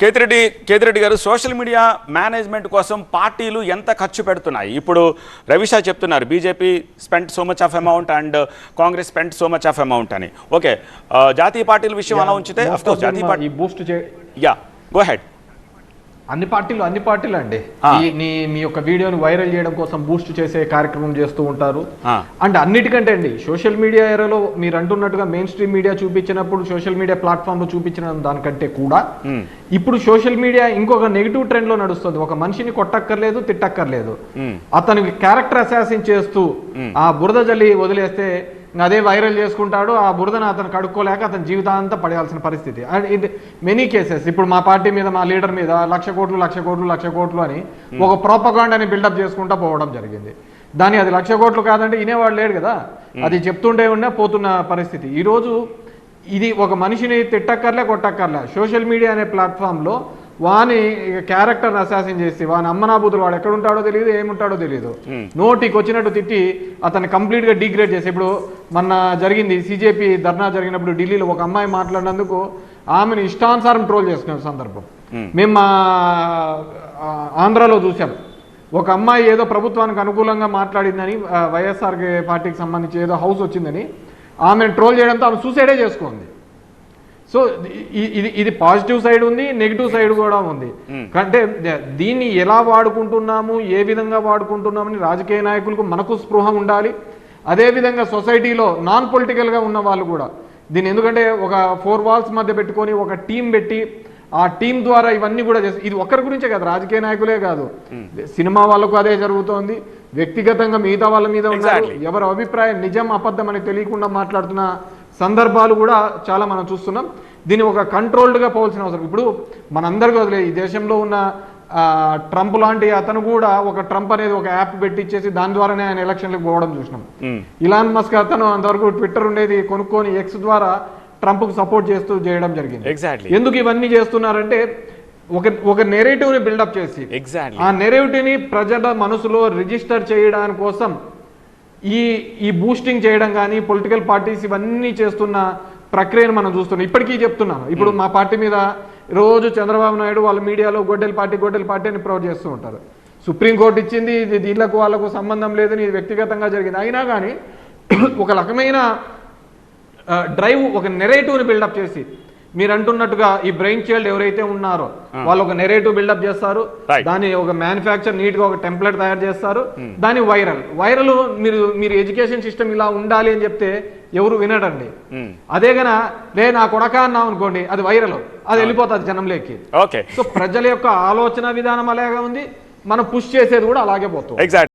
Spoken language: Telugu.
కేతిరెడ్డి గారు సోషల్ మీడియా మేనేజ్మెంట్ కోసం పార్టీలు ఎంత ఖర్చు పెడుతున్నాయి? ఇప్పుడు రవిషా చెప్తున్నారు BJP spent so much of amount and Congress spent so much of amount అని. ఓకే, జాతీయ పార్టీల విషయం అలా ఉంచితే ఆఫ్ కోర్స్ జాతీయ పార్టీ బూస్ట్ గో హెడ్. అన్ని పార్టీలు అండి మీ యొక్క వీడియోని వైరల్ చేయడం కోసం బూస్ట్ చేసే కార్యక్రమం చేస్తూ ఉంటారు. అండ్ అన్నిటికంటే అండి సోషల్ మీడియా ఏరాలో మీరు అంటున్నట్టుగా మెయిన్ స్ట్రీమ్ మీడియా చూపించినప్పుడు సోషల్ మీడియా ప్లాట్ఫామ్ లో చూపించిన దానికంటే కూడా ఇప్పుడు సోషల్ మీడియా ఇంకొక నెగిటివ్ ట్రెండ్ లో నడుస్తుంది. ఒక మనిషిని కొట్టక్కర్లేదు, తిట్టక్కర్లేదు, అతనికి క్యారెక్టర్ అసాసిన్ చేస్తూ ఆ బురద జల్లి వదిలేస్తే అదే వైరల్ చేసుకుంటాడు. ఆ బురదను అతను కడుక్కోలేక అతని జీవితాంతా పడాల్సిన పరిస్థితి. అండ్ ఇది మెనీ కేసెస్. ఇప్పుడు మా పార్టీ మీద, మా లీడర్ మీద 1,00,000 కోట్లు అని ఒక ప్రోపగాండాని బిల్డప్ చేసుకుంటా పోవడం జరిగింది. దాని అది 1,00,000 కోట్లు కాదంటే వినేవాడు లేడు కదా, అది చెప్తుంటే ఉన్నా పోతున్న పరిస్థితి. ఈరోజు ఇది ఒక మనిషిని తిట్టక్కర్లే, కొట్టక్కర్లే, సోషల్ మీడియా అనే ప్లాట్ఫామ్లో వాని క్యారెక్టర్ అసాసిన్ చేసి వాని అమ్మనాబూతులు వాడు ఎక్కడుంటాడో తెలియదు, ఏముంటాడో తెలియదు, నోటికి వచ్చినట్టు తిట్టి అతన్ని కంప్లీట్గా డిగ్రేడ్ చేసి. ఇప్పుడు మొన్న జరిగింది సిజేపీ ధర్నా జరిగినప్పుడు ఢిల్లీలో ఒక అమ్మాయి మాట్లాడినందుకు ఆమెను ఇష్టానుసారం ట్రోల్ చేసుకునే సందర్భం మేము మా ఆంధ్రాలో చూసాం. ఒక అమ్మాయి ఏదో ప్రభుత్వానికి అనుకూలంగా మాట్లాడిందని, వైఎస్ఆర్ పార్టీకి సంబంధించి ఏదో హౌస్ వచ్చిందని ఆమెను ట్రోల్ చేయడంతో ఆమె సూసైడే చేసుకుంది. సో ఇది పాజిటివ్ సైడ్ ఉంది, నెగిటివ్ సైడ్ కూడా ఉంది. అంటే దీన్ని ఎలా వాడుకుంటున్నాము, ఏ విధంగా వాడుకుంటున్నామని రాజకీయ నాయకులకు మనకు స్పృహ ఉండాలి. అదేవిధంగా సొసైటీలో నాన్ పొలిటికల్గా ఉన్న వాళ్ళు కూడా దీన్ని, ఎందుకంటే ఒక 4 వాల్స్ మధ్య పెట్టుకొని ఒక టీం పెట్టి ఆ టీం ద్వారా ఇవన్నీ కూడా చేస్తారు. ఇది ఒక్కరి గురించే కాదు, రాజకీయ నాయకులే కాదు, సినిమా వాళ్ళకు అదే జరుగుతోంది, వ్యక్తిగతంగా మిగతా వాళ్ళ మీద ఉన్నారు. ఎవరి అభిప్రాయం నిజం అబద్ధం అని తెలియకుండా మాట్లాడుతున్న సందర్భాలు కూడా చాలా మనం చూస్తున్నాం. దీన్ని ఒక కంట్రోల్డ్గా పోవాల్సిన అవసరం. ఇప్పుడు మనందరికీ వదిలే, ఈ దేశంలో ఉన్న ట్రంప్ లాంటి అతను కూడా ఒక ట్రంప్ అనేది ఒక యాప్ పెట్టించేసి దాని ద్వారానే ఆయన ఎలక్షన్లకు పోవడం చూసినాం. ఇలాన్ మస్క్ అతను అంతవరకు ట్విట్టర్ ఉండేది కొనుక్కొని ఎక్స్ ద్వారా ట్రంప్కు సపోర్ట్ చేస్తూ చేయడం జరిగింది. ఎందుకు ఇవన్నీ చేస్తున్నారంటే ఒక నెరేటివ్ని బిల్డప్ చేసి ఆ నెరేటివ్ని ప్రజల మనసులో రిజిస్టర్ చేయడానికి కోసం ఈ బూస్టింగ్ చేయడం కానీ పొలిటికల్ పార్టీస్ ఇవన్నీ చేస్తున్న ప్రక్రియను మనం చూస్తున్నాం. ఇప్పటికీ చెప్తున్నాను, ఇప్పుడు మా పార్టీ మీద రోజు చంద్రబాబు నాయుడు వాళ్ళ మీడియాలో గొడ్డెల పార్టీ అని ప్రొవైడ్ చేస్తూ ఉంటారు. సుప్రీంకోర్టు ఇచ్చింది, ఇది దీనికి వాళ్ళకు సంబంధం లేదని, ఇది వ్యక్తిగతంగా జరిగింది. అయినా కానీ ఒక రకమైన డ్రైవ్, ఒక నెరేటివ్ని బిల్డప్ చేసి మీరు అంటున్నట్టుగా ఈ బ్రెయిన్ చైల్డ్ ఎవరైతే ఉన్నారో వాళ్ళు ఒక నెరేటివ్ బిల్డప్ చేస్తారు, దాన్ని ఒక మ్యానుఫ్యాక్చర్ నీట్ గా ఒక టెంప్లెట్ తయారు చేస్తారు, దాని వైరల్ మీరు ఎడ్యుకేషన్ సిస్టమ్ ఇలా ఉండాలి అని చెప్తే ఎవరు వినడండి. అదే గన నా కొడక అన్నాం అనుకోండి, అది వైరల్, అది వెళ్ళిపోతుంది జనంలోకి. సో ప్రజల యొక్క ఆలోచన విధానం అలాగే ఉంది, మనం పుష్ చేసేది కూడా అలాగే పోతుంది.